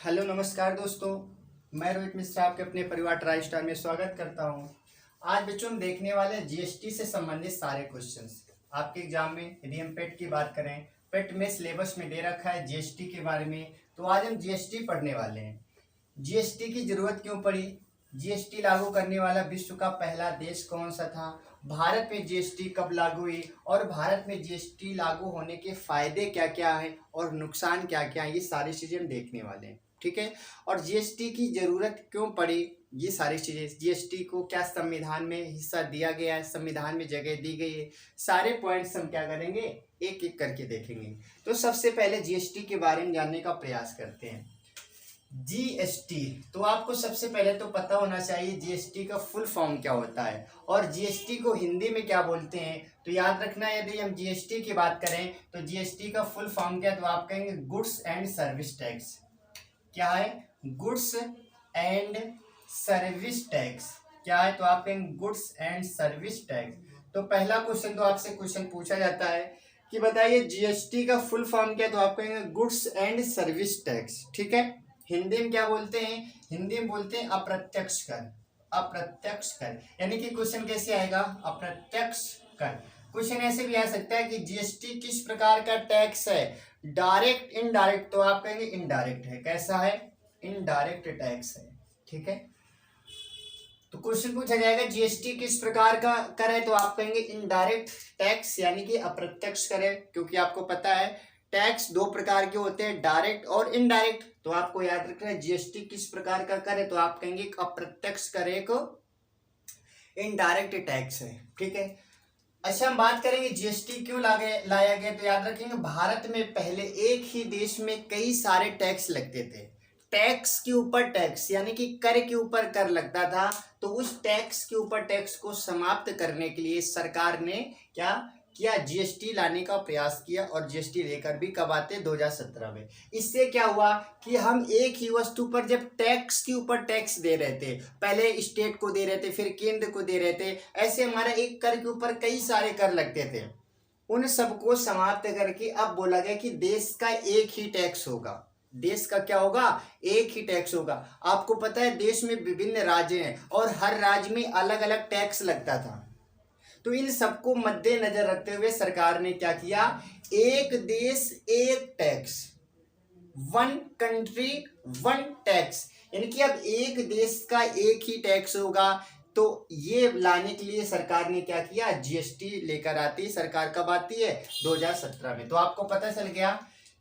Hello नमस्कार दोस्तों। मैं रोहित मिश्रा आपके अपने परिवार ट्राई स्टार में स्वागत करता हूं। आज बच्चों हम देखने वाले हैं जीएसटी से संबंधित सारे क्वेश्चंस। आपके एग्जाम में यदि हम पेट की बात करें, पेट में सिलेबस में दे रखा है जीएसटी के बारे में, तो आज हम जीएसटी पढ़ने वाले हैं। जीएसटी की जरूरत क्यों पड़ी, जीएसटी लागू करने वाला विश्व का पहला देश कौन सा था, भारत में जीएसटी कब लागू हुई और भारत में जीएसटी लागू होने के फायदे क्या क्या हैं और नुकसान क्या क्या हैं, ये सारी चीजें हम देखने वाले हैं। ठीक है। और जीएसटी की जरूरत क्यों पड़ी, ये सारी चीजें, जीएसटी को क्या संविधान में हिस्सा दिया गया है, संविधान में जगह दी गई है, सारे पॉइंट्स हम क्या करेंगे, एक एक करके देखेंगे। तो सबसे पहले जीएसटी के बारे में जानने का प्रयास करते हैं। जीएसटी, तो आपको सबसे पहले तो पता होना चाहिए जीएसटी का फुल फॉर्म क्या होता है और जीएसटी को हिंदी में क्या बोलते हैं। तो याद रखना, यदि हम जीएसटी की बात करें तो जीएसटी का फुल फॉर्म क्या है, तो आप कहेंगे गुड्स एंड सर्विस टैक्स। क्या है? Goods and service tax. क्या है? तो आप कहेंगे गुड्स एंड सर्विस टैक्स। तो पहला क्वेश्चन, तो आपसे क्वेश्चन पूछा जाता है कि बताइए जीएसटी का फुल फॉर्म क्या है, तो आप कहेंगे गुड्स एंड सर्विस टैक्स। ठीक है। हिंदी में क्या बोलते हैं? हिंदी में बोलते हैं अप्रत्यक्ष कर। अप्रत्यक्ष कर यानी कि क्वेश्चन कैसे आएगा, अप्रत्यक्ष कर। क्वेश्चन ऐसे भी आ सकता है कि जीएसटी किस प्रकार का टैक्स है, डायरेक्ट इनडायरेक्ट, तो आप कहेंगे इनडायरेक्ट है। कैसा है? इनडायरेक्ट टैक्स है। ठीक है। तो क्वेश्चन पूछा जाएगा जीएसटी किस प्रकार का कर है, तो आप कहेंगे इनडायरेक्ट टैक्स यानी कि अप्रत्यक्ष कर है, क्योंकि आपको पता है टैक्स दो प्रकार के होते हैं, डायरेक्ट और इनडायरेक्ट। तो आपको याद रखना है जीएसटी किस प्रकार का कर है, तो आप कहेंगे एक अप्रत्यक्ष कर, एक इनडायरेक्ट टैक्स है। ठीक है। अच्छा, हम बात करेंगे जीएसटी क्यों लाया गया, तो याद रखेंगे भारत में पहले एक ही देश में कई सारे टैक्स लगते थे। टैक्स के ऊपर टैक्स यानी कि कर के ऊपर कर लगता था, तो उस टैक्स के ऊपर टैक्स को समाप्त करने के लिए सरकार ने क्या किया, जीएसटी लाने का प्रयास किया। और जीएसटी लेकर भी कब आते, 2017 में। इससे क्या हुआ कि हम एक ही वस्तु पर जब टैक्स के ऊपर टैक्स दे रहे थे, पहले स्टेट को दे रहे थे, फिर केंद्र को दे रहे थे, ऐसे हमारा एक कर के ऊपर कई सारे कर लगते थे। उन सबको समाप्त करके अब बोला गया कि देश का एक ही टैक्स होगा। देश का क्या होगा, एक ही टैक्स होगा। आपको पता है देश में विभिन्न राज्य हैं और हर राज्य में अलग अलग टैक्स लगता था। तो इन सबको मद्देनजर रखते हुए सरकार ने क्या किया, एक देश एक tax, one country one tax, यानी कि अब एक देश का एक ही टैक्स होगा। तो ये लाने के लिए सरकार ने क्या किया, जीएसटी लेकर आती है। सरकार कब आती है, 2017 में। तो आपको पता चल गया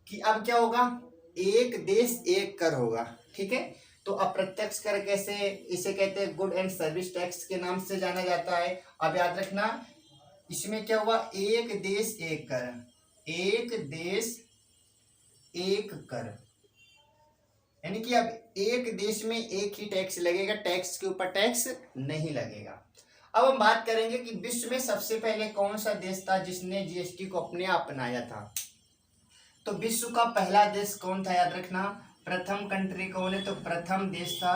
कि अब क्या होगा, एक देश एक कर होगा। ठीक है। तो अप्रत्यक्ष कर कैसे, इसे कहते हैं गुड एंड सर्विस टैक्स के नाम से जाना जाता है। अब याद रखना, इसमें क्या हुआ, एक देश एक कर, एक देश एक कर, यानी कि अब एक देश में एक ही टैक्स लगेगा, टैक्स के ऊपर टैक्स नहीं लगेगा। अब हम बात करेंगे कि विश्व में सबसे पहले कौन सा देश था जिसने जीएसटी को अपने आप अपनाया था। तो विश्व का पहला देश कौन था, याद रखना, प्रथम कंट्री कौन है, तो प्रथम देश था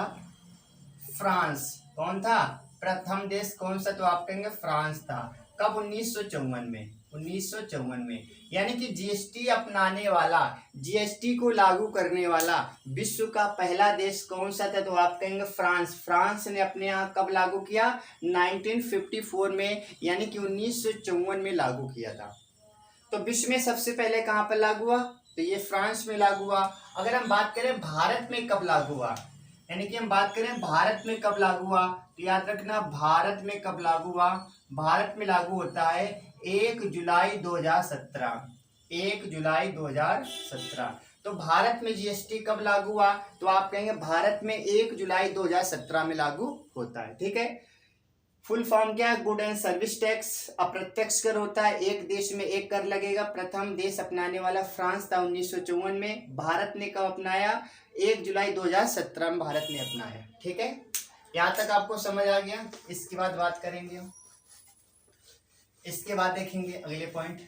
फ्रांस। कौन था, प्रथम देश कौन सा, तो आप कहेंगे फ्रांस था। कब, 1954 में। 1954 में। यानी कि जीएसटी अपनाने वाला, जीएसटी को लागू करने वाला विश्व का पहला देश कौन सा था, तो आप कहेंगे फ्रांस। फ्रांस ने अपने यहाँ कब लागू किया, 1954 में, यानी कि 1954 में लागू किया था। तो विश्व में सबसे पहले कहाँ पर लागू हुआ, तो ये फ्रांस में लागू हुआ। अगर हम बात करें भारत में कब लागू हुआ, यानी कि हम बात करें भारत में कब लागू हुआ, तो याद रखना भारत में कब लागू हुआ, भारत में लागू होता है 1 जुलाई 2017। 1 जुलाई 2017। तो भारत में जीएसटी कब लागू हुआ, तो आप कहेंगे भारत में 1 जुलाई 2017 में लागू होता है। ठीक है। फुल फॉर्म क्या है, गुड एंड सर्विस टैक्स। अप्रत्यक्ष कर होता है, एक देश में एक कर लगेगा। प्रथम देश अपनाने वाला फ्रांस था 1954 में। भारत ने कब अपनाया, 1 जुलाई 2017 में भारत ने अपनाया। ठीक है। यहाँ तक आपको समझ आ गया। इसके बाद बात करेंगे हम, इसके बाद देखेंगे अगले पॉइंट।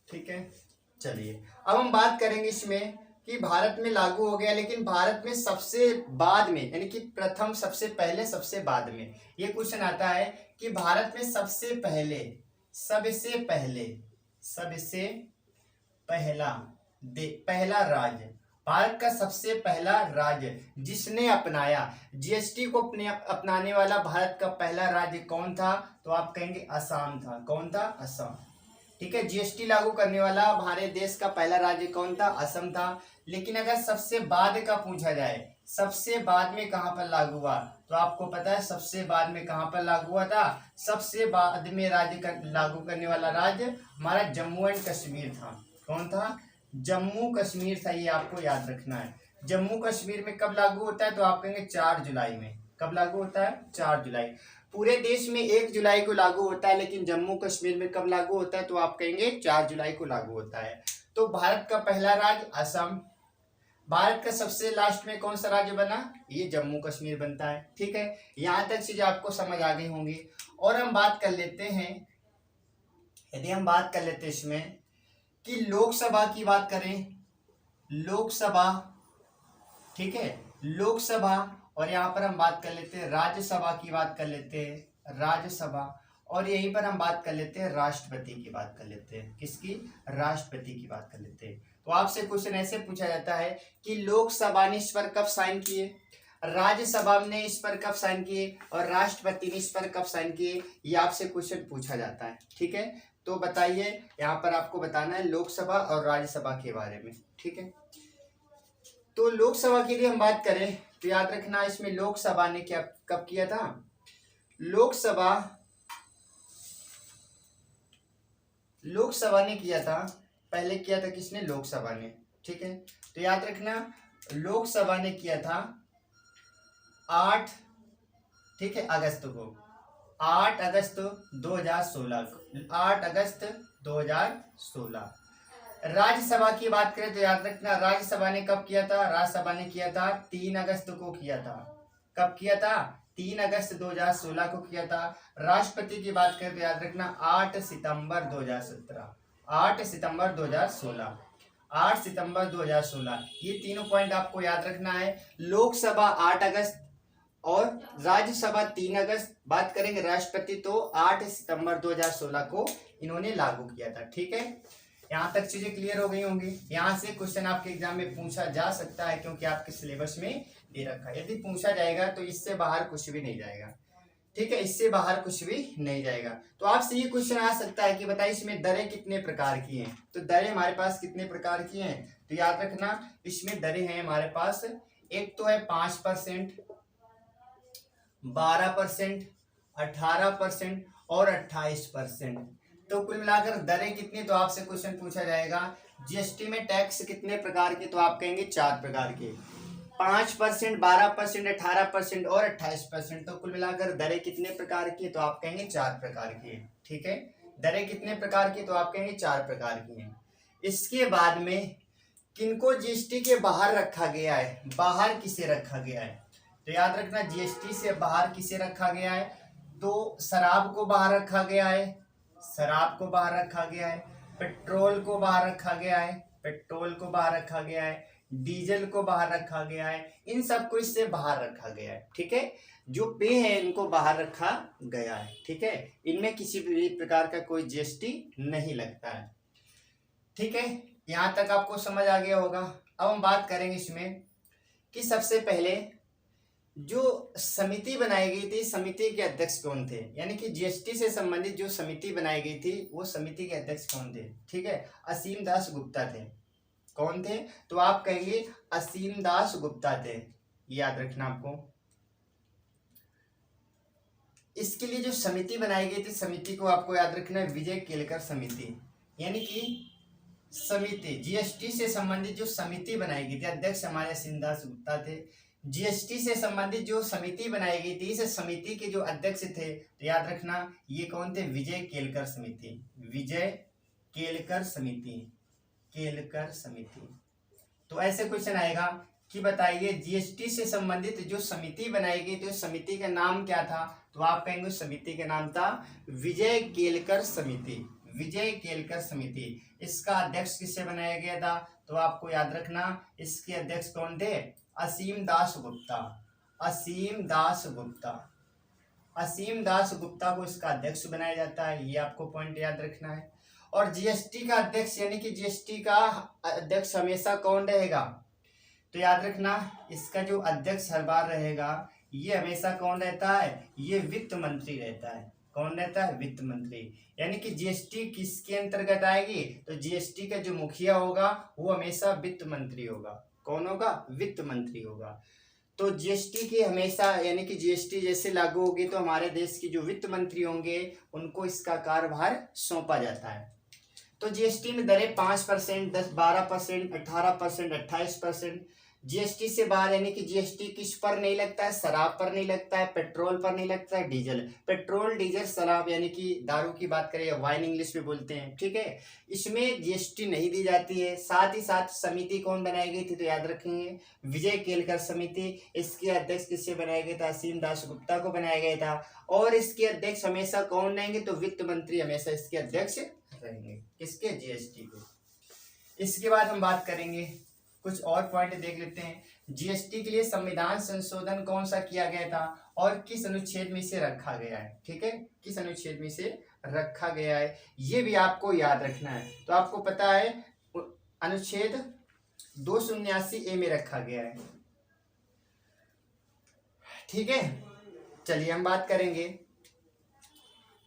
ठीक है। चलिए अब हम बात करेंगे इसमें कि भारत में लागू हो गया, लेकिन भारत में सबसे बाद में, यानी कि प्रथम सबसे पहले सबसे बाद में, ये क्वेश्चन आता है कि भारत में सबसे पहले, सबसे पहले, सबसे पहला पहला राज्य भारत का सबसे पहला राज्य जिसने अपनाया जीएसटी को अपनाने वाला भारत का पहला राज्य कौन था? तो आप कहेंगे असम था। कौन था? असम। ठीक है, जीएसटी लागू करने वाला हमारे देश का पहला राज्य कौन था? असम था। लेकिन अगर सबसे बाद का पूछा जाए, सबसे बाद में कहां पर लागू हुआ, तो आपको पता है सबसे बाद में कहां पर लागू हुआ था? सबसे बाद में लागू करने वाला राज्य हमारा जम्मू एंड कश्मीर था। कौन था? जम्मू कश्मीर था। ये आपको याद रखना है। जम्मू कश्मीर में कब लागू होता है? तो आप कहेंगे 4 जुलाई में। कब लागू होता है? 4 जुलाई। पूरे देश में 1 जुलाई को लागू होता है, लेकिन जम्मू कश्मीर में कब लागू होता है? तो आप कहेंगे 4 जुलाई को लागू होता है। तो भारत का पहला राज्य असम। भारत का सबसे लास्ट में कौन सा राज्य बना? ये जम्मू कश्मीर बनता है। ठीक है, यहां तक चीजें आपको समझ आ गई होंगी। और हम बात कर लेते हैं, यदि हम बात कर लेते हैं इसमें कि लोकसभा की बात करें, लोकसभा, ठीक है, लोकसभा, और यहाँ पर हम बात कर लेते हैं राज्यसभा की बात कर लेते हैं, राज्यसभा, और यहीं पर हम बात कर लेते हैं राष्ट्रपति की बात कर लेते हैं। किसकी? राष्ट्रपति की बात कर लेते हैं। तो आपसे क्वेश्चन ऐसे पूछा जाता है कि लोकसभा ने इस पर कब साइन किए, राज्यसभा ने इस पर कब साइन किए, और राष्ट्रपति ने इस पर कब साइन किए, ये आपसे क्वेश्चन पूछा जाता है। ठीक है, तो बताइए, यहाँ पर आपको बताना है लोकसभा और राज्यसभा के बारे में। ठीक है, तो लोकसभा के लिए हम बात करें तो याद रखना इसमें लोकसभा ने क्या कब किया था? लोकसभा ने किया था, पहले किया था किसने? लोकसभा ने। ठीक है, तो याद रखना लोकसभा ने किया था 8, ठीक है, अगस्त को, 8 अगस्त 2016 को, 8 अगस्त 2016। राज्यसभा की बात करें तो याद रखना राज्यसभा ने कब किया था? राज्यसभा ने किया था 3 अगस्त को किया था। कब किया था? 3 अगस्त 2016 को किया था। राष्ट्रपति की बात करें तो याद रखना 8 सितंबर 2017, 8 सितंबर 2016, 8 सितंबर 2016। ये तीनों पॉइंट आपको याद रखना है। लोकसभा 8 अगस्त और राज्यसभा 3 अगस्त। बात करेंगे राष्ट्रपति तो 8 सितंबर 2016 को इन्होंने लागू किया था। ठीक है, यहाँ तक चीजें क्लियर हो गई होंगी। यहाँ से क्वेश्चन आपके एग्जाम में पूछा जा सकता है, क्योंकि आपके सिलेबस में दे रखा है। यदि पूछा जाएगा तो इससे बाहर कुछ भी नहीं जाएगा। ठीक है, इससे बाहर कुछ भी नहीं जाएगा। तो आपसे ये क्वेश्चन आ सकता है कि बताइए इसमें दरें कितने प्रकार की हैं? तो दरें हमारे पास कितने प्रकार की हैं? तो याद रखना इसमें दरें हैं हमारे पास, एक तो है 5%, 12%, 18% और 28%। तो कुल मिलाकर दरें कितनी? तो आपसे क्वेश्चन पूछा जाएगा जीएसटी में टैक्स कितने प्रकार के? तो आप कहेंगे 4 प्रकार के, 5%, 12%, 18% और 28%। तो कुल मिलाकर दरें कितने प्रकार की? तो आप कहेंगे 4 प्रकार की। ठीक है, दरें कितने प्रकार की? तो आप कहेंगे 4 प्रकार की हैं। इसके बाद में किनको जीएसटी के बाहर रखा गया है? बाहर किसे रखा गया है? तो याद रखना जीएसटी से बाहर किसे रखा गया है? तो शराब को बाहर रखा गया है, शराब को बाहर रखा गया है, पेट्रोल को बाहर रखा गया है, पेट्रोल को बाहर रखा गया है, डीजल को बाहर रखा गया है, इन सबको इससे बाहर रखा गया है। ठीक है, जो पे है इनको बाहर रखा गया है। ठीक है, इनमें किसी भी प्रकार का कोई जीएसटी नहीं लगता है। ठीक है, यहाँ तक आपको समझ आ गया होगा। अब हम बात करेंगे इसमें कि सबसे पहले जो समिति बनाई गई थी, समिति के अध्यक्ष कौन थे? यानी कि जीएसटी से संबंधित जो समिति बनाई गई थी वो समिति के अध्यक्ष कौन थे? ठीक है, असीम दास गुप्ता थे। कौन थे? तो आप कहेंगे असीम दास गुप्ता थे। याद रखना आपको। इसके लिए जो समिति बनाई गई थी, समिति को आपको याद रखना है विजय केलकर समिति। यानी कि समिति जीएसटी से संबंधित जो समिति बनाई गई थी, अध्यक्ष हमारे असीम दास गुप्ता थे। जीएसटी से संबंधित जो समिति बनाई गई थी, इस समिति के जो अध्यक्ष थे तो याद रखना ये कौन थे? विजय केलकर समिति, विजय केलकर समिति, केलकर समिति। तो ऐसे क्वेश्चन आएगा कि बताइए जीएसटी से संबंधित जो समिति बनाई गई थी उस समिति का नाम क्या था? तो आप कहेंगे उस समिति का नाम था विजय केलकर समिति, विजय केलकर समिति। इसका अध्यक्ष किससे बनाया गया था? तो आपको याद रखना इसके अध्यक्ष कौन थे? असीम दास गुप्ता, असीम दास गुप्ता, असीम दास गुप्ता को इसका अध्यक्ष बनाया जाता है। ये आपको पॉइंट याद रखना है। और जीएसटी का अध्यक्ष यानी कि जीएसटी का अध्यक्ष हमेशा कौन रहेगा? तो याद रखना इसका जो अध्यक्ष हर बार रहेगा ये हमेशा कौन रहता है, ये वित्त मंत्री रहता है। कौन रहता है, वित्त मंत्री। यानी कि जीएसटी किसके अंतर्गत आएगी, तो जीएसटी का जो मुखिया होगा वो हमेशा वित्त मंत्री होगा। कौन होगा, वित्त मंत्री होगा। तो जीएसटी की हमेशा यानी कि जीएसटी जैसे लागू होगी तो हमारे देश की जो वित्त मंत्री होंगे उनको इसका कार्यभार सौंपा जाता है। तो जीएसटी में दरें 5%, 10, 12%, 18%, 28%। जीएसटी से बाहर यानी कि जीएसटी किस पर नहीं लगता है, शराब पर नहीं लगता है, पेट्रोल पर नहीं लगता है, डीजल, पेट्रोल डीजल शराब यानी कि दारू की बात करें, वाइन इंग्लिश में बोलते हैं, ठीक है, इसमें जीएसटी नहीं दी जाती है। साथ ही साथ समिति कौन बनाई गई थी, तो याद रखेंगे विजय केलकर समिति। इसके अध्यक्ष किससे बनाया गया था, असीम दास गुप्ता को बनाया गया था। और इसके अध्यक्ष हमेशा कौन रहेंगे, तो वित्त मंत्री हमेशा इसके अध्यक्ष रहेंगे, किसके, जीएसटी के। इसके बाद हम बात करेंगे कुछ और पॉइंट देख लेते हैं। जीएसटी के लिए संविधान संशोधन कौन सा किया गया था और किस अनुच्छेद में इसे रखा गया है, ठीक है, किस अनुच्छेद में इसे रखा गया है, ये भी आपको याद रखना है। तो आपको पता है अनुच्छेद 279A में रखा गया है, ठीक है। चलिए हम बात करेंगे,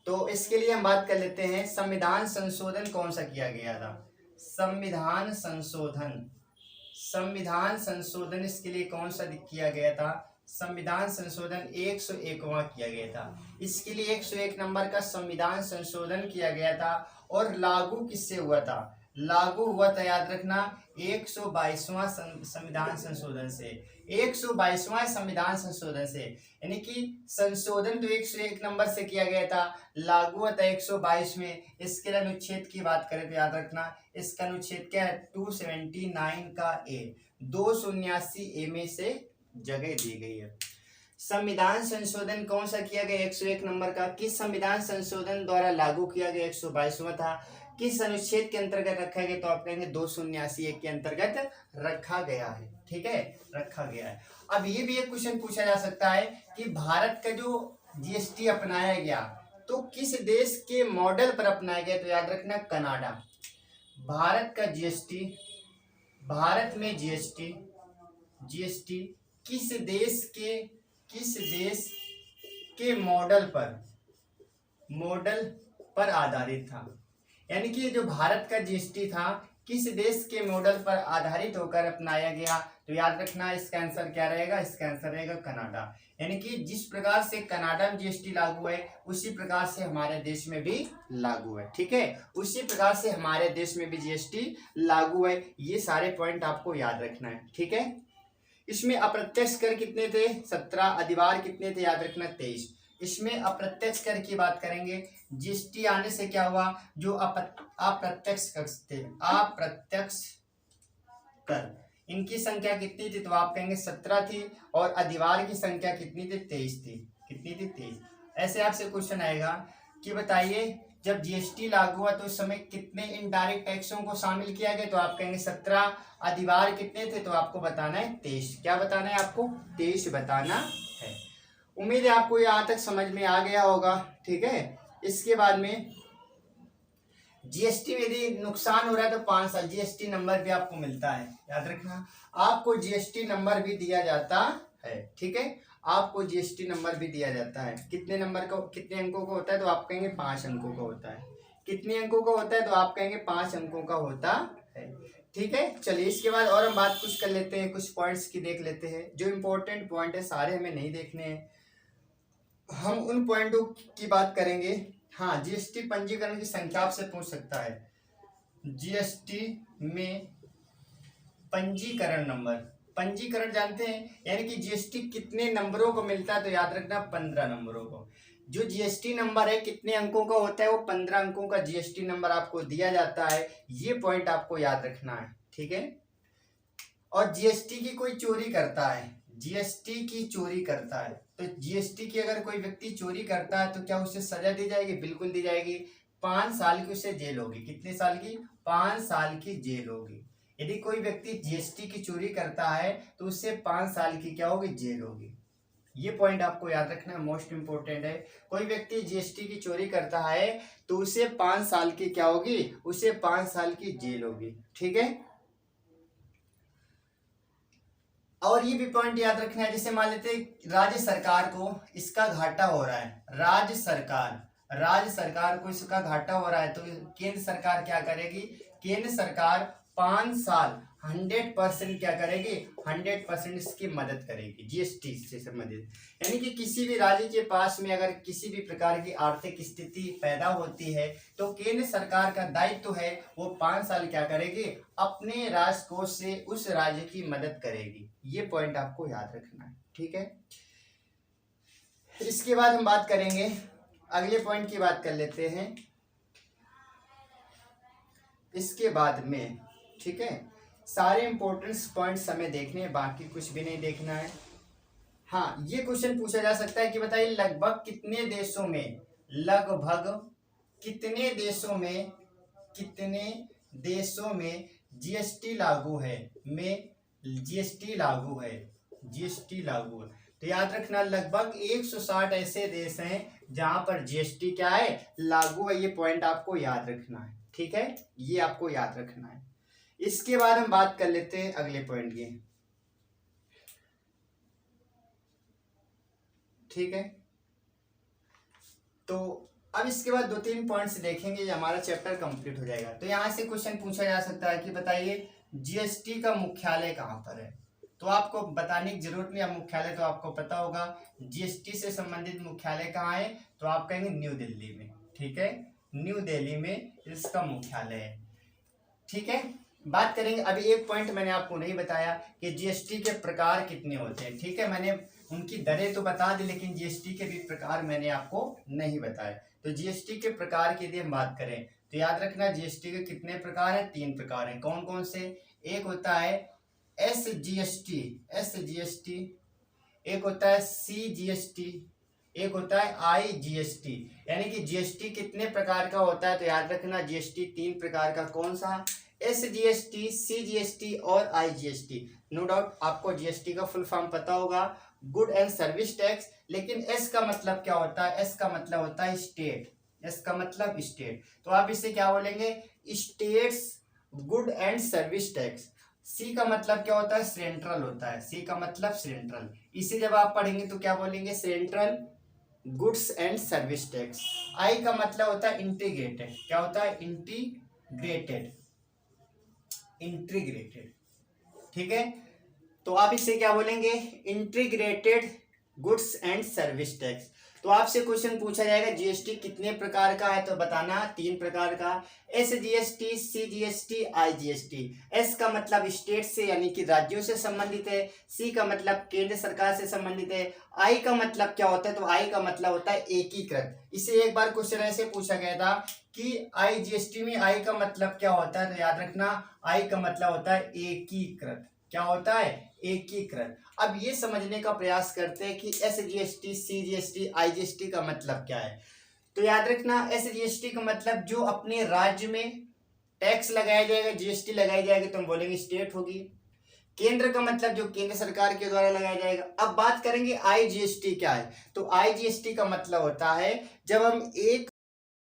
तो इसके लिए हम बात कर लेते हैं संविधान संशोधन कौन सा किया गया था। संविधान संशोधन इसके लिए कौन सा किया गया था, संविधान संशोधन 101वां किया गया था। इसके लिए 101 नंबर का संविधान संशोधन किया गया था। और लागू किससे हुआ था, लागू हुआ था याद रखना 122वां संविधान संशोधन से, 122वां संविधान संशोधन से। यानी कि संशोधन तो 101 नंबर से किया गया था, लागू हुआ था 122 में। इसके अनुच्छेद की बात करें तो याद रखना इसका अनुच्छेद क्या है, 279 का ए, 279A में से जगह दी गई है। संविधान संशोधन कौन सा किया गया, 101 नंबर का। किस संविधान संशोधन द्वारा लागू किया गया, 122वां था। किस अनुच्छेद के अंतर्गत रखा गया, तो आप कहेंगे 279 के अंतर्गत रखा गया है, ठीक है, रखा गया है। अब ये भी एक क्वेश्चन पूछा जा सकता है कि भारत का जो जीएसटी अपनाया गया तो किस देश के मॉडल पर अपनाया गया, तो याद रखना कनाडा। भारत का जीएसटी, भारत में जीएसटी किस देश के मॉडल पर आधारित था। यानी कि जो भारत का जीएसटी था किस देश के मॉडल पर आधारित होकर अपनाया गया, तो याद रखना इसका आंसर क्या रहेगा, इसका आंसर रहेगा कनाडा। यानी कि जिस प्रकार से कनाडा में जीएसटी लागू है उसी प्रकार से हमारे देश में भी लागू है, ठीक है, उसी प्रकार से हमारे देश में भी जीएसटी लागू है। ये सारे पॉइंट आपको याद रखना है, ठीक है। इसमें अप्रत्यक्ष कर कितने थे, 17, अधिवार कितने थे, याद रखना 23। इसमें अप्रत्यक्ष कर की बात करेंगे, जीएसटी आने से क्या हुआ, जो अप्रत्यक्ष कर थे, अप्रत्यक्ष कर, इनकी संख्या कितनी थी, तो आप कहेंगे 17 थी। और अधिवार की संख्या कितनी थी, 23 थी। कितनी थी, 23। ऐसे आपसे क्वेश्चन आएगा कि बताइए जब जीएसटी लागू हुआ तो उस समय कितने इनडायरेक्ट टैक्सों को शामिल किया गया, तो आप कहेंगे 17। अधिवार कितने थे, तो आपको बताना है 23। क्या बताना है आपको, 23 बताना है। उम्मीद है आपको यहाँ तक समझ में आ गया होगा, ठीक है। इसके बाद में जीएसटी में यदि नुकसान हो रहा है तो 5 साल जीएसटी नंबर भी आपको मिलता है, याद रखना आपको जीएसटी नंबर भी दिया जाता है, ठीक है, आपको जीएसटी नंबर भी दिया जाता है। कितने नंबर का, कितने अंकों का होता है, तो आप कहेंगे 5 अंकों का होता है। कितने अंकों का होता है, तो आप कहेंगे 5 अंकों का होता है, ठीक है। चलिए इसके बाद और हम बात कुछ कर लेते हैं, कुछ पॉइंट्स की देख लेते हैं। जो इंपॉर्टेंट पॉइंट है सारे हमें नहीं देखने हैं, हम उन पॉइंटों की बात करेंगे। हाँ, जीएसटी पंजीकरण की संख्या आपसे पूछ सकता है। जीएसटी में पंजीकरण नंबर, पंजीकरण जानते हैं, यानी कि जीएसटी कितने नंबरों को मिलता है, तो याद रखना 15 नंबरों को। जो जीएसटी नंबर है कितने अंकों का होता है, वो 15 अंकों का जीएसटी नंबर आपको दिया जाता है। ये पॉइंट आपको याद रखना है, ठीक है। और जीएसटी की कोई चोरी करता है, जीएसटी की चोरी करता है, तो जीएसटी की अगर कोई व्यक्ति चोरी करता है तो क्या उसे सजा दी जाएगी, बिल्कुल दी जाएगी। 5 साल की उसे जेल होगी। कितने साल की, 5 साल की जेल होगी। यदि कोई व्यक्ति जीएसटी की चोरी करता है तो उससे 5 साल की क्या होगी, जेल होगी। ये पॉइंट आपको याद रखना, मोस्ट इंपोर्टेंट है। कोई व्यक्ति जीएसटी की चोरी करता है तो उसे 5 साल की क्या होगी, उसे 5 साल की जेल होगी, ठीक है। और ये भी पॉइंट याद रखना है, जैसे मान लेते हैं राज्य सरकार को इसका घाटा हो रहा है, राज्य सरकार को इसका घाटा हो रहा है, तो केंद्र सरकार क्या करेगी, केंद्र सरकार 5 साल 100% क्या करेगी, 100% इसकी मदद करेगी जीएसटी से संबंधित। यानी कि किसी भी राज्य के पास में अगर किसी भी प्रकार की आर्थिक स्थिति पैदा होती है तो केंद्र सरकार का दायित्व है वो 5 साल क्या करेगी, अपने राष्ट्र कोष से उस राज्य की मदद करेगी। ये पॉइंट आपको याद रखना है, ठीक है। इसके बाद हम बात करेंगे, अगले पॉइंट की बात कर लेते हैं इसके बाद में, ठीक है। सारे इंपॉर्टेंट पॉइंट्स हमें देखने हैं, बाकी कुछ भी नहीं देखना है। हाँ, ये क्वेश्चन पूछा जा सकता है कि बताइए लगभग कितने देशों में, लगभग कितने देशों में जीएसटी लागू है, जीएसटी लागू है। तो याद रखना लगभग 160 ऐसे देश हैं जहां पर जीएसटी क्या है, लागू है। ये पॉइंट आपको याद रखना है, ठीक है, ये आपको याद रखना है। इसके बाद हम बात कर लेते हैं अगले पॉइंट की, ठीक है। तो अब इसके बाद 2-3 पॉइंट्स देखेंगे, ये हमारा चैप्टर कंप्लीट हो जाएगा। तो यहाँ से क्वेश्चन पूछा जा सकता है कि बताइए जीएसटी का मुख्यालय कहाँ पर है। तो आपको बताने की जरूरत नहीं, अब मुख्यालय तो आपको पता होगा। जीएसटी से संबंधित मुख्यालय कहाँ है, तो आप कहेंगे न्यू दिल्ली में, ठीक है, न्यू दिल्ली में इसका मुख्यालय है, ठीक है। बात करेंगे, अभी एक पॉइंट मैंने आपको नहीं बताया कि जीएसटी के प्रकार कितने होते हैं, ठीक है। मैंने उनकी दरें तो बता दी, लेकिन जीएसटी के भी प्रकार मैंने आपको नहीं बताए। तो जीएसटी के प्रकार की यदि हम बात करें तो याद रखना जीएसटी के कितने प्रकार हैं, 3 प्रकार हैं। कौन कौन से, एक होता है एसजीएसटी, एक होता है सीजीएसटी, एक होता है आईजीएसटी। यानी कि जीएसटी कितने प्रकार का होता है, तो याद रखना जीएसटी 3 प्रकार का। कौन सा, एसजीएसटी, सीजीएसटी और आईजीएसटी। नो डाउट आपको जीएसटी का फुल फॉर्म पता होगा, गुड एंड सर्विस टैक्स। लेकिन एस का मतलब क्या होता है, एस का मतलब होता है स्टेट, एस का मतलब स्टेट। तो आप इसे क्या बोलेंगे, states good and service tax. C का मतलब क्या होता है, सेंट्रल होता है, सी का मतलब सेंट्रल। इसे जब आप पढ़ेंगे तो क्या बोलेंगे, central goods and service tax. I का मतलब होता है इंटीग्रेटेड, क्या होता है, इंटीग्रेटेड, ठीक है। तो आप इसे क्या बोलेंगे, integrated goods and service tax. तो आपसे क्वेश्चन पूछा जाएगा जीएसटी कितने प्रकार का है, तो बताना 3 प्रकार का, एसजीएसटी, सीजीएसटी, आईजीएसटी। एस का मतलब स्टेट से यानी कि राज्यों से संबंधित है, सी का मतलब केंद्र सरकार से संबंधित है, आई का मतलब क्या होता है, तो आई का मतलब होता है एकीकृत। इसे एक बार क्वेश्चन ऐसे पूछा गया था कि आईजीएसटी में आई का मतलब क्या होता है, तो याद रखना आई का मतलब होता है एकीकृत। क्या होता है, एकीकृत। अब ये समझने का प्रयास करते हैं कि एसजीएसटी, सीजीएसटी, आईजीएसटी का मतलब क्या है। तो याद रखना एसजीएसटी का मतलब जो अपने राज्य में टैक्स लगाया जाएगा, जीएसटी लगाई जाएगी, तो हम बोलेंगे स्टेट होगी। केंद्र का मतलब जो केंद्र सरकार के द्वारा लगाया जाएगा। अब बात करेंगे आईजीएसटी क्या है, तो आईजीएसटी का मतलब होता है जब हम एक